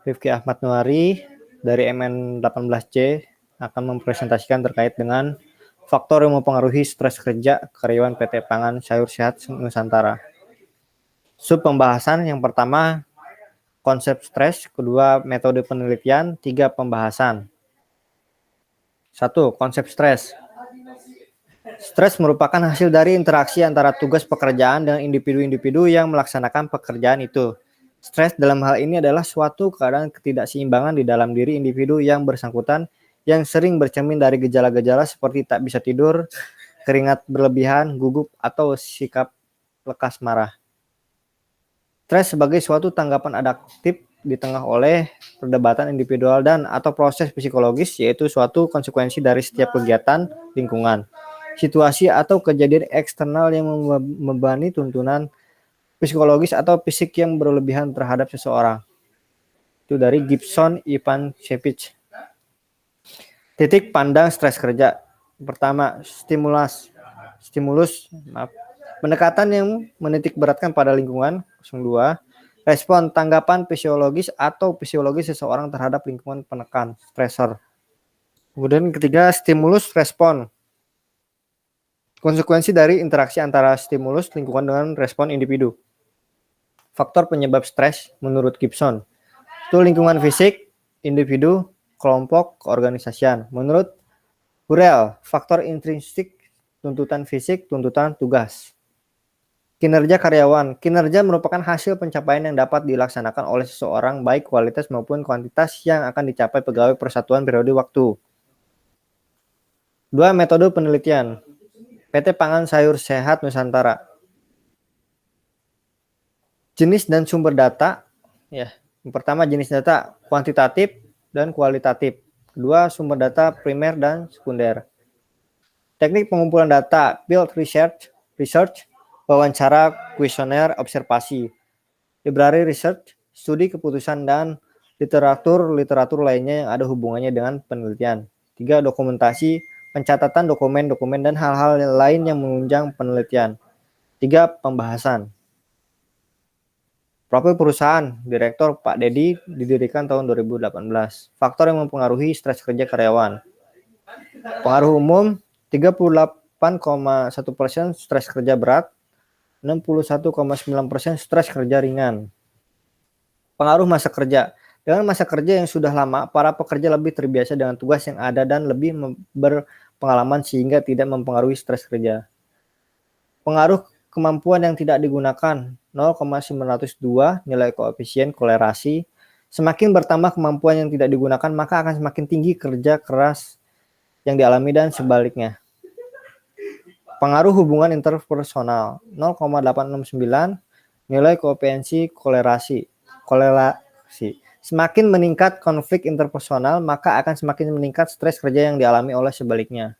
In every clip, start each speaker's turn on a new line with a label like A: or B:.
A: Rifki Ahmad Nuari dari MN18C akan mempresentasikan terkait dengan faktor yang mempengaruhi stres kerja karyawan PT Pangan Sayur Sehat Nusantara. Sub pembahasan yang pertama, konsep stres, kedua, metode penelitian, tiga, pembahasan. 1. Konsep stres. Stres merupakan hasil dari interaksi antara tugas pekerjaan dengan individu-individu yang melaksanakan pekerjaan itu. Stres dalam hal ini adalah suatu keadaan ketidakseimbangan di dalam diri individu yang bersangkutan yang sering bercermin dari gejala-gejala seperti tak bisa tidur, keringat berlebihan, gugup, atau sikap lekas marah. Stres sebagai suatu tanggapan adaptif di tengah oleh perdebatan individual dan atau proses psikologis, yaitu suatu konsekuensi dari setiap kegiatan lingkungan, situasi atau kejadian eksternal yang membebani tuntunan psikologis atau fisik yang berlebihan terhadap seseorang. Itu dari Gibson Ivancevich. Titik pandang stres kerja. Pertama, stimulus. Pendekatan yang menitik beratkan pada lingkungan. 02. Respon tanggapan fisiologis atau fisiologis seseorang terhadap lingkungan penekan, stresor. Kemudian ketiga, stimulus respon. Konsekuensi dari interaksi antara stimulus lingkungan dengan respon individu. Faktor penyebab stres menurut Gibson itu lingkungan fisik, individu, kelompok, keorganisasian. Menurut Hurrell, faktor intrinsik, tuntutan fisik, tuntutan tugas. Kinerja karyawan. Kinerja merupakan hasil pencapaian yang dapat dilaksanakan oleh seseorang baik kualitas maupun kuantitas yang akan dicapai pegawai persatuan periode waktu. 2. Metode penelitian. PT Pangan Sayur Sehat Nusantara. Jenis dan sumber data, ya. Yang pertama jenis data kuantitatif dan kualitatif. Kedua, sumber data primer dan sekunder. Teknik pengumpulan data, field research, wawancara, kuesioner, observasi. Library research, studi keputusan dan literatur lainnya yang ada hubungannya dengan penelitian. 3. Dokumentasi, pencatatan dokumen-dokumen dan hal-hal lain yang menunjang penelitian. 3. Pembahasan. Profil perusahaan, Direktur Pak Dedi, didirikan tahun 2018. Faktor yang mempengaruhi stres kerja karyawan. Pengaruh umum, 38,1% stres kerja berat, 61,9% stres kerja ringan. Pengaruh masa kerja. Dengan masa kerja yang sudah lama, para pekerja lebih terbiasa dengan tugas yang ada dan lebih berpengalaman sehingga tidak mempengaruhi stres kerja. Pengaruh kemampuan yang tidak digunakan, 0,902 nilai koefisien kolerasi. Semakin bertambah kemampuan yang tidak digunakan, maka akan semakin tinggi kerja keras yang dialami dan sebaliknya. Pengaruh hubungan interpersonal, 0,869 nilai koefisien kolerasi. Semakin meningkat konflik interpersonal, maka akan semakin meningkat stres kerja yang dialami oleh sebaliknya.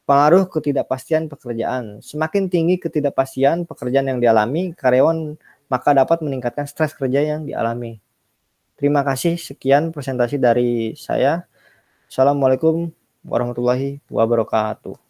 A: Pengaruh ketidakpastian pekerjaan. Semakin tinggi ketidakpastian pekerjaan yang dialami karyawan, maka dapat meningkatkan stres kerja yang dialami. Terima kasih, sekian presentasi dari saya. Assalamualaikum warahmatullahi wabarakatuh.